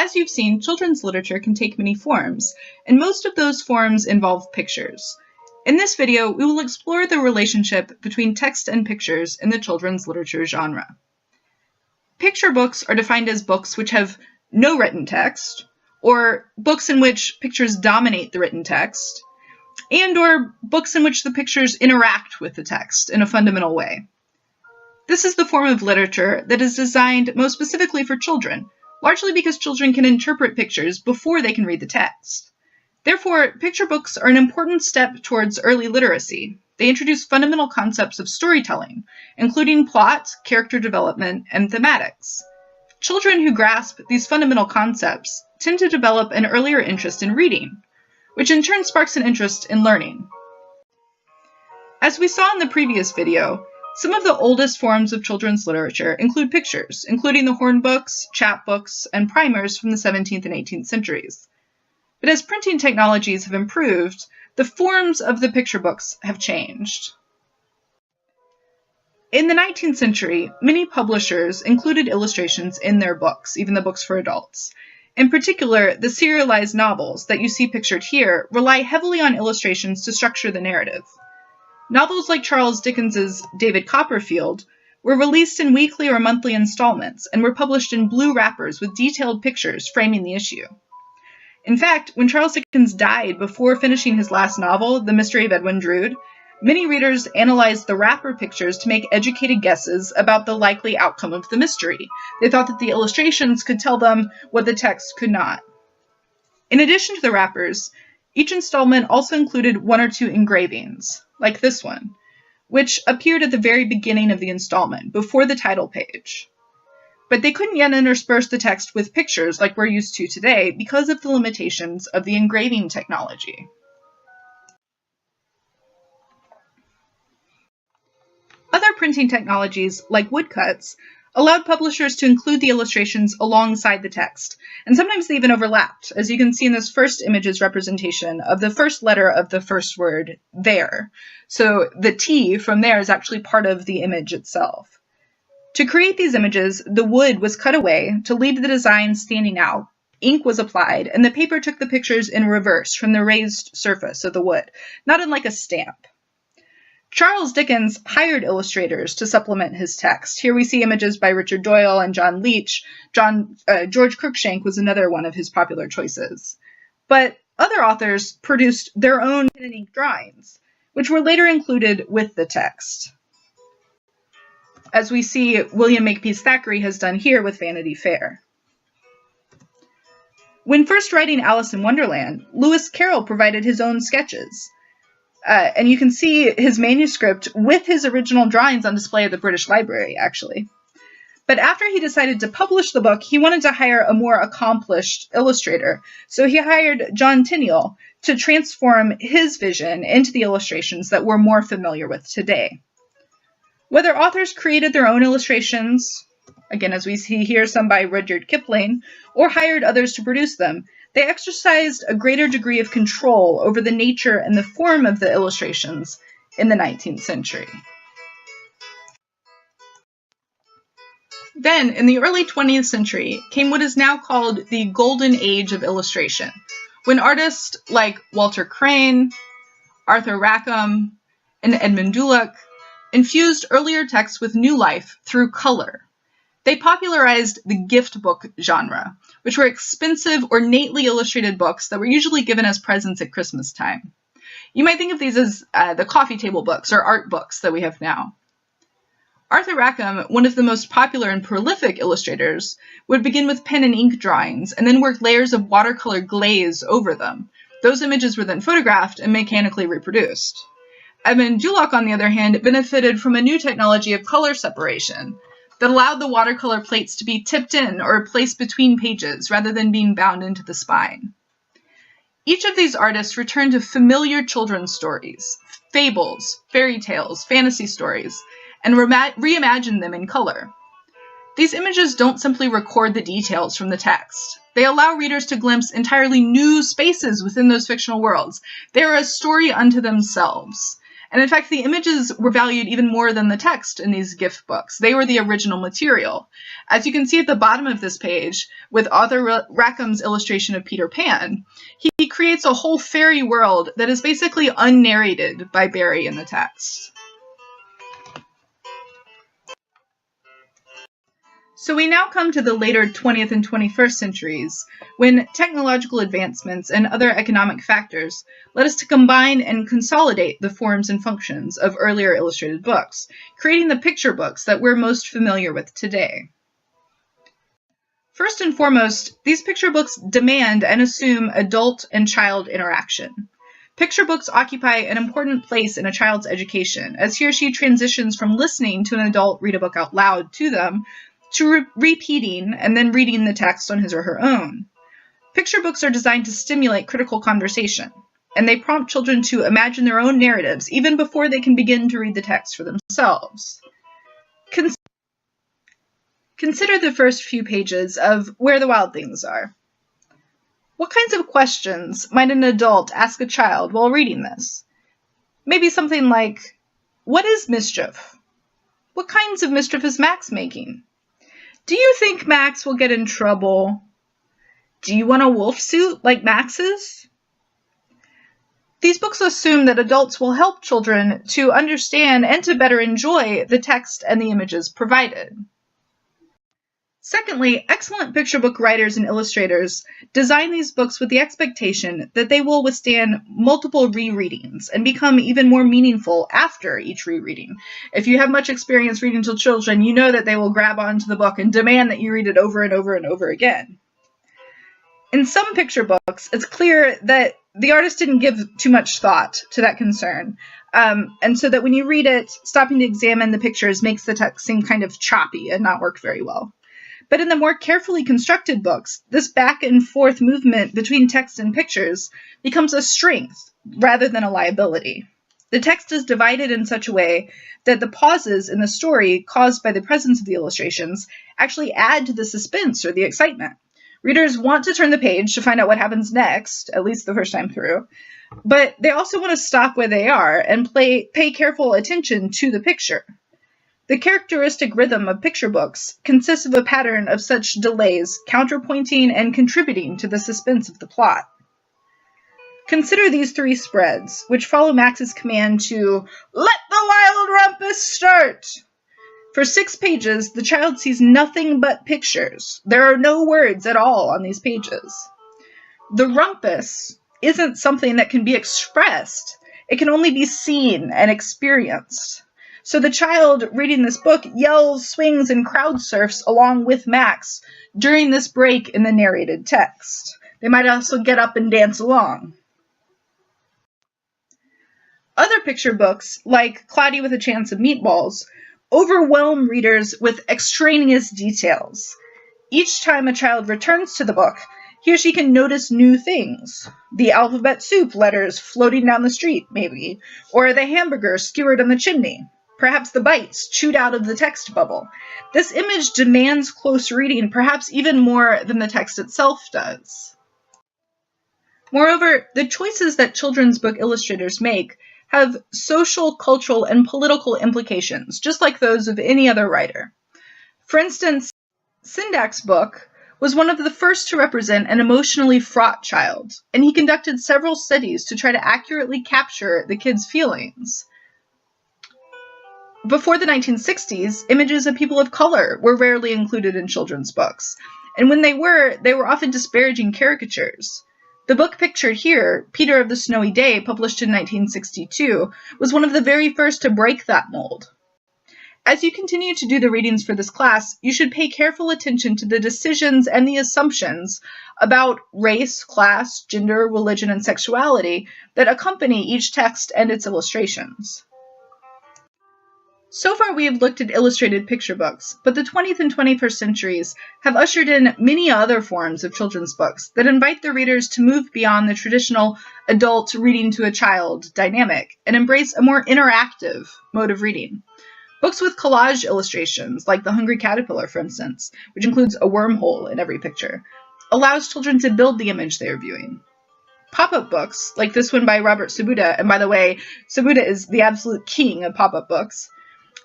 as you've seen, children's literature can take many forms, and most of those forms involve pictures. In this video, we will explore the relationship between text and pictures in the children's literature genre. Picture books are defined as books which have no written text, or books in which pictures dominate the written text, and/or books in which the pictures interact with the text in a fundamental way. This is the form of literature that is designed most specifically for children, largely because children can interpret pictures before they can read the text. Therefore, picture books are an important step towards early literacy. They introduce fundamental concepts of storytelling, including plot, character development, and thematics. Children who grasp these fundamental concepts tend to develop an earlier interest in reading, which in turn sparks an interest in learning. As we saw in the previous video, some of the oldest forms of children's literature include pictures, including the hornbooks, chapbooks, and primers from the 17th and 18th centuries. But as printing technologies have improved, the forms of the picture books have changed. In the 19th century, many publishers included illustrations in their books, even the books for adults. In particular, the serialized novels that you see pictured here rely heavily on illustrations to structure the narrative. Novels like Charles Dickens's David Copperfield were released in weekly or monthly installments and were published in blue wrappers with detailed pictures framing the issue. In fact, when Charles Dickens died before finishing his last novel, The Mystery of Edwin Drood, many readers analyzed the wrapper pictures to make educated guesses about the likely outcome of the mystery. They thought that the illustrations could tell them what the text could not. In addition to the wrappers, each installment also included one or two engravings, like this one, which appeared at the very beginning of the installment, before the title page. But they couldn't yet intersperse the text with pictures like we're used to today because of the limitations of the engraving technology. Other printing technologies, like woodcuts, allowed publishers to include the illustrations alongside the text, and sometimes they even overlapped, as you can see in this first image's representation of the first letter of the first word, there. So the T from there is actually part of the image itself. To create these images, the wood was cut away to leave the design standing out, ink was applied, and the paper took the pictures in reverse from the raised surface of the wood, not unlike a stamp. Charles Dickens hired illustrators to supplement his text. Here we see images by Richard Doyle and John Leech. George Cruikshank was another one of his popular choices. But other authors produced their own pen and ink drawings, which were later included with the text, as we see William Makepeace Thackeray has done here with Vanity Fair. When first writing Alice in Wonderland, Lewis Carroll provided his own sketches. And you can see his manuscript with his original drawings on display at the British Library, actually. But after he decided to publish the book, he wanted to hire a more accomplished illustrator. So he hired John Tenniel to transform his vision into the illustrations that we're more familiar with today. Whether authors created their own illustrations, again, as we see here, some by Rudyard Kipling, or hired others to produce them, they exercised a greater degree of control over the nature and the form of the illustrations in the 19th century. Then, in the early 20th century, came what is now called the Golden Age of illustration, when artists like Walter Crane, Arthur Rackham, and Edmund Dulac infused earlier texts with new life through color. They popularized the gift book genre, which were expensive, ornately illustrated books that were usually given as presents at Christmas time. You might think of these as the coffee table books or art books that we have now. Arthur Rackham, one of the most popular and prolific illustrators, would begin with pen and ink drawings and then work layers of watercolor glaze over them. Those images were then photographed and mechanically reproduced. Edmund Dulac, on the other hand, benefited from a new technology of color separation that allowed the watercolor plates to be tipped in or placed between pages rather than being bound into the spine. Each of these artists returned to familiar children's stories, fables, fairy tales, fantasy stories, and reimagined them in color. These images don't simply record the details from the text. They allow readers to glimpse entirely new spaces within those fictional worlds. They are a story unto themselves. And in fact, the images were valued even more than the text in these gift books. They were the original material. As you can see at the bottom of this page, with Arthur Rackham's illustration of Peter Pan, he creates a whole fairy world that is basically unnarrated by Barrie in the text. So we now come to the later 20th and 21st centuries, when technological advancements and other economic factors led us to combine and consolidate the forms and functions of earlier illustrated books, creating the picture books that we're most familiar with today. First and foremost, these picture books demand and assume adult and child interaction. Picture books occupy an important place in a child's education, as he or she transitions from listening to an adult read a book out loud to them, to repeating and then reading the text on his or her own. Picture books are designed to stimulate critical conversation, and they prompt children to imagine their own narratives even before they can begin to read the text for themselves. Consider the first few pages of Where the Wild Things Are. What kinds of questions might an adult ask a child while reading this? Maybe something like, what is mischief? What kinds of mischief is Max making? Do you think Max will get in trouble? Do you want a wolf suit like Max's? These books assume that adults will help children to understand and to better enjoy the text and the images provided. Secondly, excellent picture book writers and illustrators design these books with the expectation that they will withstand multiple rereadings and become even more meaningful after each rereading. If you have much experience reading to children, you know that they will grab onto the book and demand that you read it over and over and over again. In some picture books, it's clear that the artist didn't give too much thought to that concern. And so that when you read it, stopping to examine the pictures makes the text seem kind of choppy and not work very well. But in the more carefully constructed books, this back and forth movement between text and pictures becomes a strength rather than a liability. The text is divided in such a way that the pauses in the story caused by the presence of the illustrations actually add to the suspense or the excitement. Readers want to turn the page to find out what happens next, at least the first time through, but they also want to stop where they are and pay careful attention to the picture. The characteristic rhythm of picture books consists of a pattern of such delays, counterpointing and contributing to the suspense of the plot. Consider these three spreads, which follow Max's command to let the wild rumpus start. For 6 pages, the child sees nothing but pictures. There are no words at all on these pages. The rumpus isn't something that can be expressed. It can only be seen and experienced. So the child reading this book yells, swings, and crowd surfs along with Max during this break in the narrated text. They might also get up and dance along. Other picture books, like Cloudy with a Chance of Meatballs, overwhelm readers with extraneous details. Each time a child returns to the book, he or she can notice new things. The alphabet soup letters floating down the street, maybe, or the hamburger skewered on the chimney. Perhaps the bites chewed out of the text bubble. This image demands close reading, perhaps even more than the text itself does. Moreover, the choices that children's book illustrators make have social, cultural, and political implications, just like those of any other writer. For instance, Sindak's book was one of the first to represent an emotionally fraught child, and he conducted several studies to try to accurately capture the kid's feelings. Before the 1960s, images of people of color were rarely included in children's books, and when they were often disparaging caricatures. The book pictured here, Peter of the Snowy Day, published in 1962, was one of the very first to break that mold. As you continue to do the readings for this class, you should pay careful attention to the decisions and the assumptions about race, class, gender, religion, and sexuality that accompany each text and its illustrations. So far we have looked at illustrated picture books, but the 20th and 21st centuries have ushered in many other forms of children's books that invite their readers to move beyond the traditional adult reading to a child dynamic and embrace a more interactive mode of reading. Books with collage illustrations, like The Hungry Caterpillar, for instance, which includes a wormhole in every picture, allows children to build the image they are viewing. Pop-up books, like this one by Robert Sabuda, and by the way, Sabuda is the absolute king of pop-up books,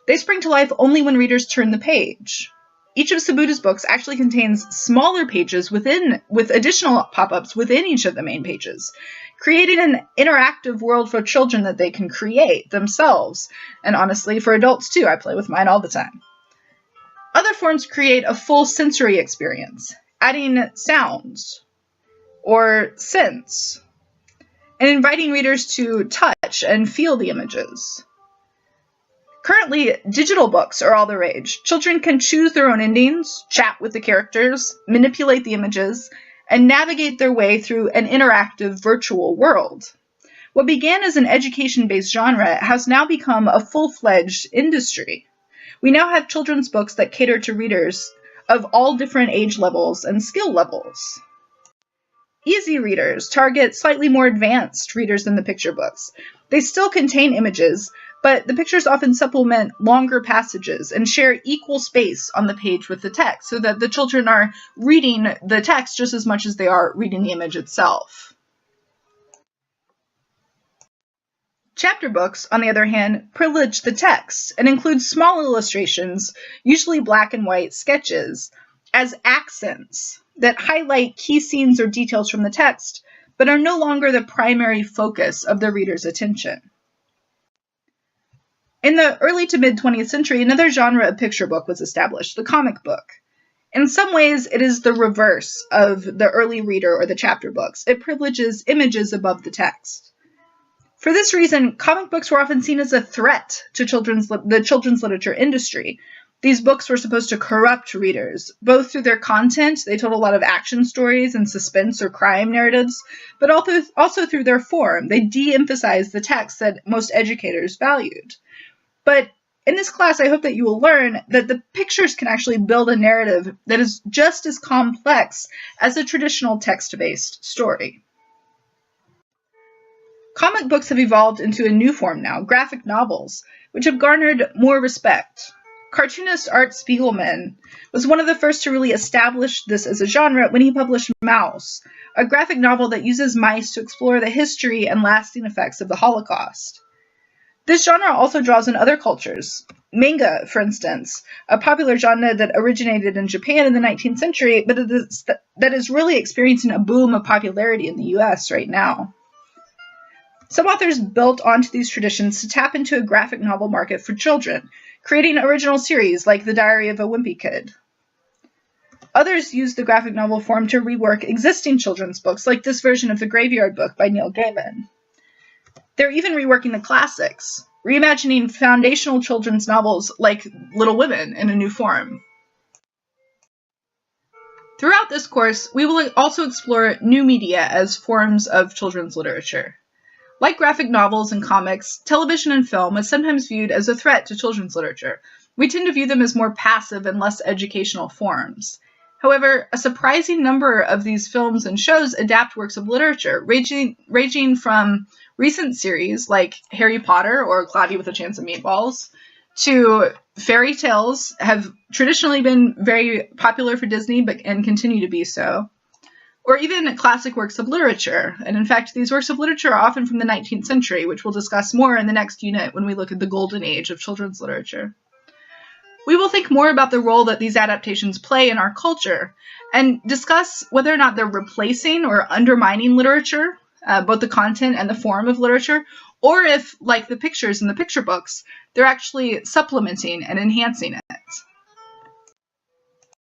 they spring to life only when readers turn the page. Each of Sabuda's books actually contains smaller pages with additional pop-ups within each of the main pages, creating an interactive world for children that they can create themselves. And honestly, for adults too, I play with mine all the time. Other forms create a full sensory experience, adding sounds or scents, and inviting readers to touch and feel the images. Currently, digital books are all the rage. Children can choose their own endings, chat with the characters, manipulate the images, and navigate their way through an interactive virtual world. What began as an education-based genre has now become a full-fledged industry. We now have children's books that cater to readers of all different age levels and skill levels. Easy readers target slightly more advanced readers than the picture books. They still contain images, but the pictures often supplement longer passages and share equal space on the page with the text so that the children are reading the text just as much as they are reading the image itself. Chapter books, on the other hand, privilege the text and include small illustrations, usually black and white sketches, as accents that highlight key scenes or details from the text, but are no longer the primary focus of the reader's attention. In the early to mid-20th century, another genre of picture book was established, the comic book. In some ways, it is the reverse of the early reader or the chapter books. It privileges images above the text. For this reason, comic books were often seen as a threat to the children's literature industry. These books were supposed to corrupt readers, both through their content, they told a lot of action stories and suspense or crime narratives, but also through their form. They de-emphasized the text that most educators valued. But in this class, I hope that you will learn that the pictures can actually build a narrative that is just as complex as a traditional text-based story. Comic books have evolved into a new form now, graphic novels, which have garnered more respect. Cartoonist Art Spiegelman was one of the first to really establish this as a genre when he published Maus, a graphic novel that uses mice to explore the history and lasting effects of the Holocaust. This genre also draws in other cultures. Manga, for instance, a popular genre that originated in Japan in the 19th century, but that is really experiencing a boom of popularity in the US right now. Some authors built onto these traditions to tap into a graphic novel market for children, creating original series like The Diary of a Wimpy Kid. Others used the graphic novel form to rework existing children's books, like this version of The Graveyard Book by Neil Gaiman. They're even reworking the classics, reimagining foundational children's novels like Little Women in a new form. Throughout this course, we will also explore new media as forms of children's literature. Like graphic novels and comics, television and film is sometimes viewed as a threat to children's literature. We tend to view them as more passive and less educational forms. However, a surprising number of these films and shows adapt works of literature, ranging from recent series like Harry Potter or Cloudy with a Chance of Meatballs, to fairy tales have traditionally been very popular for Disney and continue to be so, or even classic works of literature. And in fact, these works of literature are often from the 19th century, which we'll discuss more in the next unit when we look at the golden age of children's literature. We will think more about the role that these adaptations play in our culture and discuss whether or not they're replacing or undermining literature, both the content and the form of literature, or if, like the pictures in the picture books, they're actually supplementing and enhancing it.